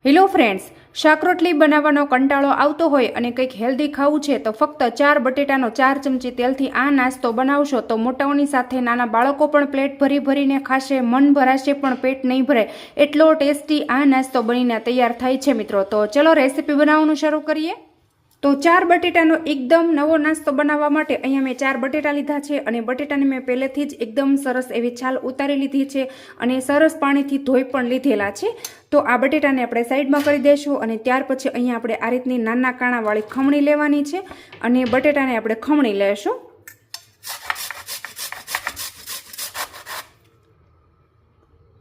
Hello friends, શાક રોટલી બનાવવાનો કંટાળો આવતો હોય અને કંઈક હેલ્ધી ખાવું છે તો ફક્ત 4 બટેટાનો 4 ચમચી તેલથી આ નાસ્તો બનાવશો તો મોટાઓની સાથે નાના બાળકો પણ પ્લેટ ભરી ભરીને ખાશે, મન ભરાશે પણ પેટ નહીં ભરાય એટલો ટેસ્ટી આ નાસ્તો બનીને તૈયાર થાય છે મિત્રો। તો ચલો રેસીપી બનાવવાનું શરૂ કરીએ। તો 4 બટેટાનો એકદમ નવો નાસ્તો બનાવવા માટે અહીંયા મેં 4 બટેટા લીધા છે અને બટેટાને મેં પહેલેથી જ એકદમ સરસ એવી છાલ ઉતારી લીધી છે અને સરસ પાણીથી ધોઈ પણ લીધેલા છે। તો આ બટેટાને આપણે સાઈડમાં કરી દઈશું અને ત્યાર પછી અહીંયા આપણે આ રીતની નાના કાણાવાળી ખમણી લેવાની છે અને બટેટાને આપણે ખમણી લેશું।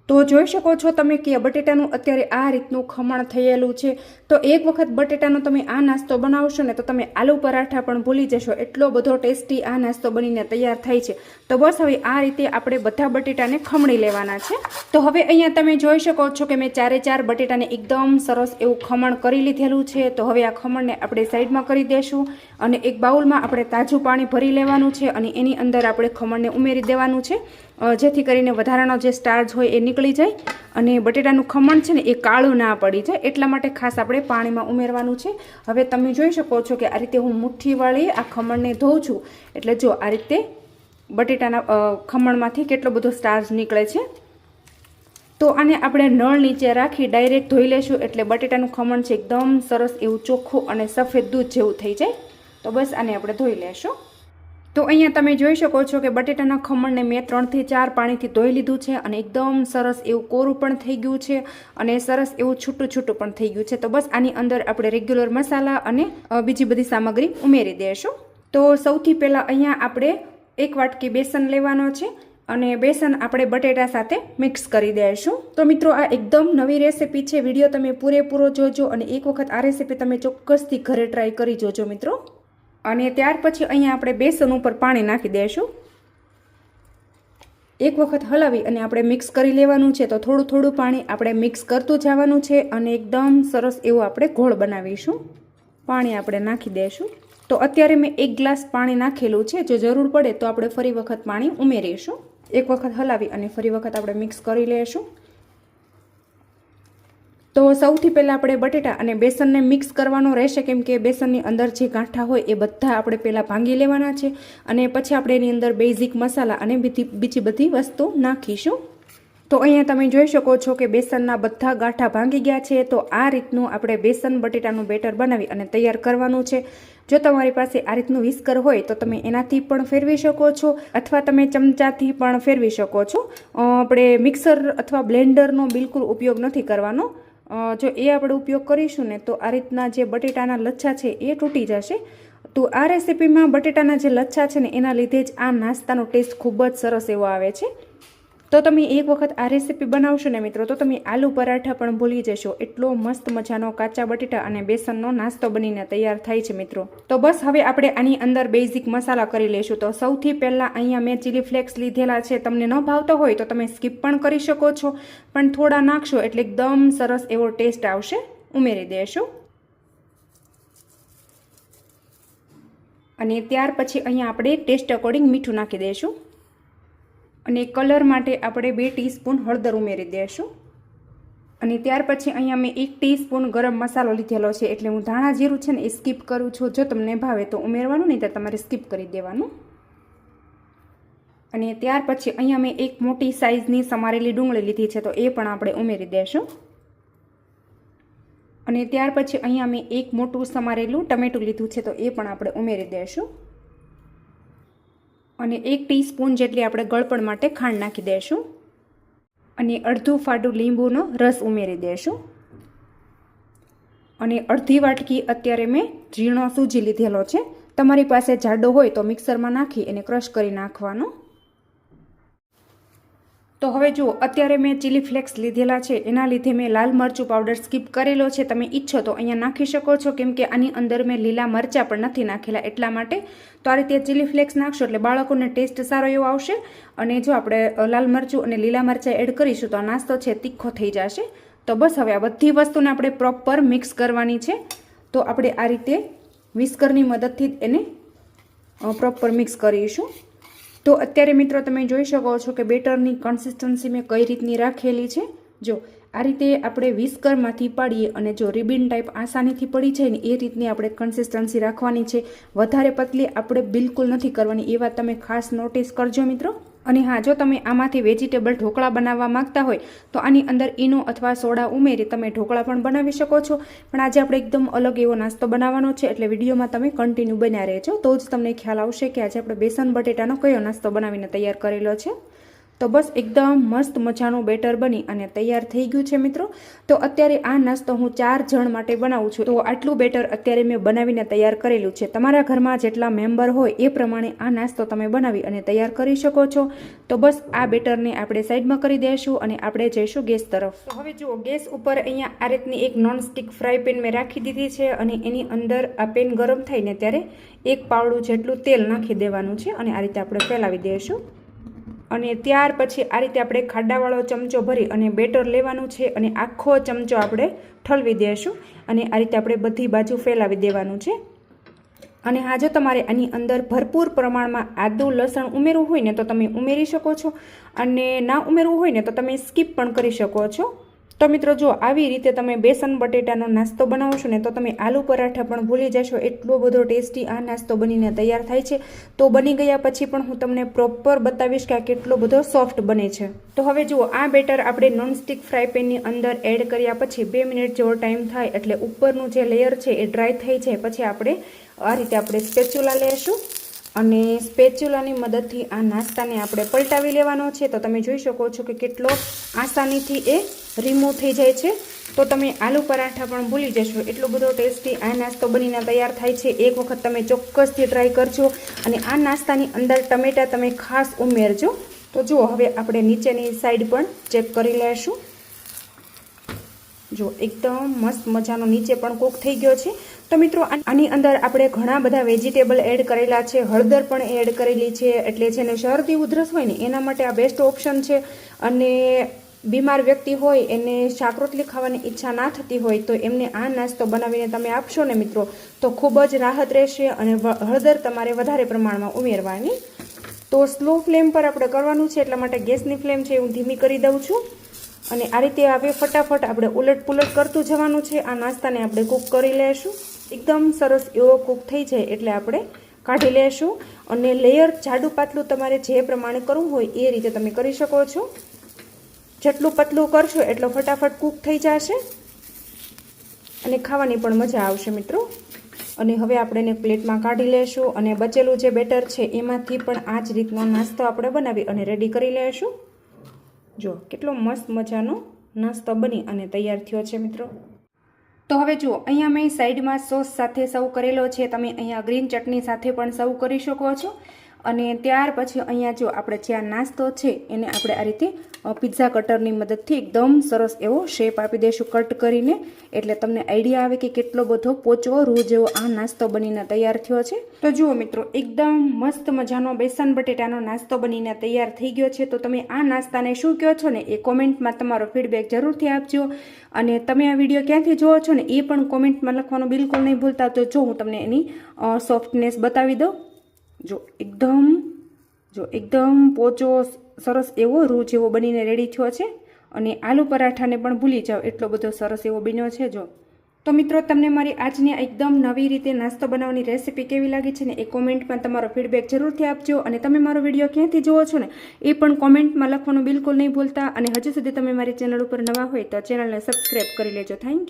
તો જોઈ શકો છો તમે કે બટેટાનું અત્યારે આ રીતનું ખમણ થયેલું છે। તો એક વખત બટેટાનો તમે આ નાસ્તો બનાવશો ને તો તમે આલુ પરાઠા પણ ભૂલી જશો, એટલો બધો ટેસ્ટી આ નાસ્તો બનીને તૈયાર થાય છે। તો બસ હવે આ રીતે આપણે બધા બટેટાને ખમણી લેવાના છે। તો હવે અહીંયા તમે જોઈ શકો છો કે મેં 4 બટેટાને એકદમ સરસ એવું ખમણ કરી લીધેલું છે। તો હવે આ ખમણને આપણે સાઈડમાં કરી દેશું અને એક બાઉલમાં આપણે તાજું પાણી ભરી લેવાનું છે અને એની અંદર આપણે ખમણને ઉમેરી દેવાનું છે, જેથી કરીને વધારાનો જે સ્ટાર્ચ હોય એ નીકળી જાય અને બટેટાનું ખમણ છે ને એ કાળું ના પડી જાય, એટલા માટે ખાસ આપણે પાણીમાં ઉમેરવાનું છે। હવે તમે જોઈ શકો છો કે આ રીતે હું મુઠ્ઠીવાળી આ ખમણને ધોઉં છું, એટલે જો આ રીતે બટેટાના ખમણમાંથી કેટલો બધો સ્ટાર્ચ નીકળે છે। તો આને આપણે નળ નીચે રાખી ડાયરેક્ટ ધોઈ લેશું એટલે બટેટાનું ખમણ છે એકદમ સરસ એવું ચોખ્ખું અને સફેદ દૂધ જેવું થઈ જાય। તો બસ આને આપણે ધોઈ લેશું। તો અહીંયા તમે જોઈ શકો છો કે બટેટાના ખમણને મેં 3 થી 4 પાણીથી ધોઈ લીધું છે અને એકદમ સરસ એવું કોરું પણ થઈ ગયું છે અને સરસ એવું છૂટું છૂટું પણ થઈ ગયું છે। તો બસ આની અંદર આપણે રેગ્યુલર મસાલા અને બીજી બધી સામગ્રી ઉમેરી દઈશું। તો સૌથી પહેલાં અહીંયા આપણે 1 વાટકી બેસન લેવાનો છે અને બેસન આપણે બટેટા સાથે મિક્સ કરી દઈશું। તો મિત્રો આ એકદમ નવી રેસીપી છે, વિડીયો તમે પૂરેપૂરો જોજો અને એક વખત આ રેસીપી તમે ચોક્કસથી ઘરે ટ્રાય કરી જોજો મિત્રો। અને ત્યાર પછી અહીંયા આપણે બેસન ઉપર પાણી નાખી દઈશું, એક વખત હલાવી અને આપણે મિક્સ કરી લેવાનું છે। તો થોડું થોડું પાણી આપણે મિક્સ કરતું જવાનું છે અને એકદમ સરસ એવું આપણે ઘોળ બનાવીશું। પાણી આપણે નાખી દઈશું। તો અત્યારે મેં 1 ગ્લાસ પાણી નાખેલું છે, જો જરૂર પડે તો આપણે ફરી વખત પાણી ઉમેરીશું। એક વખત હલાવી અને ફરી વખત આપણે મિક્સ કરી લઈશું। તો સૌથી પહેલાં આપણે બટેટા અને બેસનને મિક્સ કરવાનો રહેશે, કેમ કે બેસનની અંદર જે ગાંઠા હોય એ બધા આપણે પહેલાં ભાંગી લેવાના છે અને પછી આપણે એની અંદર બેઝિક મસાલા અને બીજી બધી વસ્તુ નાખીશું। તો અહીંયા તમે જોઈ શકો છો કે બેસનના બધા ગાંઠા ભાંગી ગયા છે। તો આ રીતનું આપણે બેસન બટેટાનું બેટર બનાવી અને તૈયાર કરવાનું છે। જો તમારી પાસે આ રીતનું વિસ્કર હોય તો તમે એનાથી પણ ફેરવી શકો છો અથવા તમે ચમચાથી પણ ફેરવી શકો છો। આપણે મિક્સર અથવા બ્લેન્ડરનો બિલકુલ ઉપયોગ નથી કરવાનો। જો એ આપણે ઉપયોગ કરીશું ને તો આ રીતના જે બટેટાના લચ્છા છે એ તૂટી જશે। તો આ રેસીપીમાં બટેટાના જે લચ્છા છે ને એના લીધે જ આ નાસ્તાનો ટેસ્ટ ખૂબ જ સરસ એવો આવે છે। તો તમે એક વખત આ રેસીપી બનાવશો ને મિત્રો તો તમે આલુ પરાઠા પણ ભૂલી જશો, એટલો મસ્ત મજાનો કાચા બટેટા અને બેસનનો નાસ્તો બનીને તૈયાર થાય છે મિત્રો। તો બસ હવે આપણે આની અંદર બેઝિક મસાલા કરી લઈશું। તો સૌથી પહેલાં અહીંયા મેં ચીલી ફ્લેક્સ લીધેલા છે, તમને ન ભાવતો હોય તો તમે સ્કીપ પણ કરી શકો છો, પણ થોડા નાખશો એટલે એકદમ સરસ એવો ટેસ્ટ આવશે। ઉમેરી દેશું અને ત્યાર પછી અહીંયા આપણે ટેસ્ટ અકોર્ડિંગ મીઠું નાખી દઈશું અને કલર માટે આપણે 2 ટીસ્પૂન હળદર ઉમેરી દઈશું અને ત્યાર પછી અહીંયા મેં 1 ટીસ્પૂન ગરમ મસાલો લીધેલો છે, એટલે હું ધાણા જીરું છે ને એ સ્કીપ કરું છું। જો તમને ભાવે તો ઉમેરવાનું, નહીં તો તમારે સ્કીપ કરી દેવાનું। અને ત્યાર પછી અહીંયા મેં 1 મોટી સાઇઝની સમારેલી ડુંગળી લીધી છે, તો એ પણ આપણે ઉમેરી દઈશું અને ત્યાર પછી અહીંયા મેં 1 મોટું સમારેલું ટમેટું લીધું છે, તો એ પણ આપણે ઉમેરી દઈશું અને 1 ટીસ્પૂન જેટલી આપણે ગળપણ માટે ખાંડ નાખી દઈશું અને અડધું ફાડું લીંબુનો રસ ઉમેરી દઈશું અને અડધી વાટકી અત્યારે મેં ઝીણો સૂજી લીધેલો છે, તમારી પાસે જાડો હોય તો મિક્સરમાં નાખી એને ક્રશ કરી નાખવાનો। તો હવે જુઓ અત્યારે મેં ચીલી ફ્લેક્સ લીધેલા છે, એના લીધે મેં લાલ મરચું પાવડર સ્કીપ કરેલો છે। તમે ઈચ્છો તો અહીંયા નાખી શકો છો, કેમ કે આની અંદર મેં લીલા મરચાં પણ નથી નાખેલા એટલા માટે। તો આ રીતે ચીલી ફ્લેક્સ નાખશો એટલે બાળકોને ટેસ્ટ સારો એવો આવશે અને જો આપણે લાલ મરચું અને લીલા મરચાં એડ કરીશું તો આ નાસ્તો છે તીખો થઈ જશે। તો બસ હવે આ બધી વસ્તુને આપણે પ્રોપર મિક્સ કરવાની છે। તો આપણે આ રીતે વિસ્કરની મદદથી જ એને પ્રોપર મિક્સ કરીશું। તો અત્યારે મિત્રો તમે જોઈ શકો છો કે બેટરની કન્સિસ્ટન્સી મેં કઈ રીતની રાખેલી છે। જો આ રીતે આપણે વિસ્કરમાંથી પાડીએ અને જો રિબિન ટાઈપ આસાનીથી પડી જાય ને એ રીતની આપણે કન્સિસ્ટન્સી રાખવાની છે. વધારે પતલી આપણે બિલકુલ નથી કરવાની, એ વાત તમે ખાસ નોટિસ કરજો મિત્રો. અને હા, જો તમે આમાંથી વેજીટેબલ ઢોકળા બનાવવા માંગતા હોય તો આની અંદર ઈનો અથવા સોડા ઉમેરી તમે ઢોકળા પણ બનાવી શકો છો. પણ આજે આપણે એકદમ અલગ એવો નાસ્તો બનાવવાનો છે, એટલે વિડીયોમાં તમે કન્ટિન્યુ બન્યા રહેજો, તો જ તમને ખ્યાલ આવશે કે આજે આપણે બેસન બટેટાનો કયો નાસ્તો બનાવીને તૈયાર કરેલો છે. તો બસ એકદમ મસ્ત મજાનું બેટર બની અને તૈયાર થઈ ગયું છે મિત્રો. તો અત્યારે આ નાસ્તો હું 4 જણ માટે બનાવું છું, તો આટલું બેટર અત્યારે મેં બનાવીને તૈયાર કરેલું છે. તમારા ઘરમાં જેટલા મેમ્બર હોય એ પ્રમાણે આ નાસ્તો તમે બનાવી અને તૈયાર કરી શકો છો. તો બસ આ બેટરને આપણે સાઈડમાં કરી દઈશું અને આપણે જઈશું ગેસ તરફ. તો હવે જુઓ, ગેસ ઉપર અહીંયા આ રીતની એક નોનસ્ટિક ફ્રાય પેન મેં રાખી દીધી છે અને એની અંદર આ પેન ગરમ થઈને ત્યારે 1 પાવડું જેટલું તેલ નાખી દેવાનું છે અને આ રીતે આપણે ફેલાવી દઈશું. અને ત્યાર પછી આ રીતે આપણે ખાડાવાળો ચમચો ભરી અને બેટર લેવાનું છે અને આખો ચમચો આપણે ઠલવી દઈશું અને આ રીતે આપણે બધી બાજુ ફેલાવી દેવાનું છે. અને હા, જો તમારે આની અંદર ભરપૂર પ્રમાણમાં આદું લસણ ઉમેરવું હોય ને તો તમે ઉમેરી શકો છો, અને ના ઉમેરવું હોય ને તો તમે સ્કીપ પણ કરી શકો છો. તો મિત્રો જો આવી રીતે તમે બેસન બટેટાનો નાસ્તો બનાવશો ને તો તમે આલુ પરાઠા પણ ભૂલી જશો, એટલો બધો ટેસ્ટી આ નાસ્તો બનીને તૈયાર થાય છે. તો બની ગયા પછી પણ હું તમને પ્રોપર બતાવીશ કે આ કેટલો બધો સોફ્ટ બને છે. તો હવે જુઓ, આ બેટર આપણે નોનસ્ટિક ફ્રાય પેનની અંદર એડ કર્યા પછી 2 મિનિટ જેવો ટાઈમ થાય એટલે ઉપરનું જે લેયર છે એ ડ્રાય થઈ જાય પછી આપણે આ રીતે આપણે સ્પેચ્યુલા લઈશું અને સ્પેચ્યુલાની મદદથી આ નાસ્તાને આપણે પલટાવી લેવાનો છે. તો તમે જોઈ શકો છો કે કેટલો આસાનીથી એ રિમૂવ થઈ જાય છે. તો તમે આલુ પરાઠા પણ ભૂલી જશો, એટલો બધો ટેસ્ટી આ નાસ્તો બનીને તૈયાર થાય છે. એક વખત તમે ચોક્કસથી ટ્રાય કરજો અને આ નાસ્તાની અંદર ટમેટા તમે ખાસ ઉમેરજો. તો જુઓ, હવે આપણે નીચેની સાઈડ પણ ચેક કરી લઈશું. જો એકદમ મસ્ત મજાનો નીચે પણ કૂક થઈ ગયો છે. તો મિત્રો આની અંદર આપણે ઘણા બધા વેજીટેબલ એડ કરેલા છે, હળદર પણ એડ કરેલી છે, એટલે જેને શરદી ઉધરસ હોય ને એના માટે આ બેસ્ટ ઓપ્શન છે. અને બીમાર વ્યક્તિ હોય એને શાક રોટલી ખાવાની ઈચ્છા ના થતી હોય તો એમને આ નાસ્તો બનાવીને તમે આપશો ને મિત્રો તો ખૂબ જ રાહત રહેશે. અને હળદર તમારે વધારે પ્રમાણમાં ઉમેરવાની. તો સ્લો ફ્લેમ પર આપણે કરવાનું છે, એટલા માટે ગેસની ફ્લેમ છે હું ધીમી કરી દઉં છું. અને આ રીતે હવે ફટાફટ આપણે ઉલટ પુલટ કરતું જવાનું છે. આ નાસ્તાને આપણે કૂક કરી લઈશું. એકદમ સરસ એવો કૂક થઈ જાય એટલે આપણે કાઢી લેશું. અને લેયર જાડું પાતળું તમારે જે પ્રમાણે કરવું હોય એ રીતે તમે કરી શકો છો. જેટલું પતલું કરશો એટલો ફટાફટ કૂક થઈ જશે અને ખાવાની પણ મજા આવશે મિત્રો. અને હવે આપણે એને પ્લેટમાં કાઢી લેશું અને બચેલું જે બેટર છે એમાંથી પણ આ જ રીતનો નાસ્તો આપણે બનાવી અને રેડી કરી લેશું. જો કેટલો મસ્ત મજાનો નાસ્તો બની અને તૈયાર થયો છે મિત્રો. તો હવે જુઓ, અહીંયા મેં સાઈડમાં સોસ સાથે સર્વ કરેલો છે. તમે અહીંયા ગ્રીન ચટણી સાથે પણ સર્વ કરી શકો છો. અને ત્યાર પછી અહીંયા જો આપણે જે આ નાસ્તો છે એને આપણે આ રીતે પિઝા કટરની મદદથી એકદમ સરસ એવો શેપ આપી દઈશું કટ કરીને, એટલે તમને આઈડિયા આવે કે કેટલો બધો પોચો રૂ જેવો આ નાસ્તો બનીને તૈયાર થયો છે. તો જુઓ મિત્રો, એકદમ મસ્ત મજાનો બેસન બટેટાનો નાસ્તો બનીને તૈયાર થઈ ગયો છે. તો તમે આ નાસ્તાને શું કહો છો ને એ કોમેન્ટમાં તમારો ફીડબેક જરૂરથી આપજો. અને તમે આ વિડીયો ક્યાંથી જુઓ છો ને એ પણ કોમેન્ટમાં લખવાનું બિલકુલ નહીં ભૂલતા. તો જો હું તમને એની સોફ્ટનેસ બતાવી દઉં. જો એકદમ પોચો સરસ એવો રૂ જેવો બનીને રેડી થયો છે. અને આલુ પરાઠાને પણ ભૂલી જાઓ એટલો બધો સરસ એવો બન્યો છે. જો તો મિત્રો, તમને મારી આજની એકદમ નવી રીતે નાસ્તો બનાવવાની રેસીપી કેવી લાગી છે ને એ કોમેન્ટમાં તમારો ફીડબેક જરૂરથી આપજો. અને તમે મારો વિડીયો ક્યાંથી જુઓ છો ને એ પણ કોમેન્ટમાં લખવાનું બિલકુલ નહીં ભૂલતા. અને હજુ સુધી તમે મારી ચેનલ ઉપર નવા હોય તો ચેનલને સબસ્ક્રાઈબ કરી લેજો. Thank you.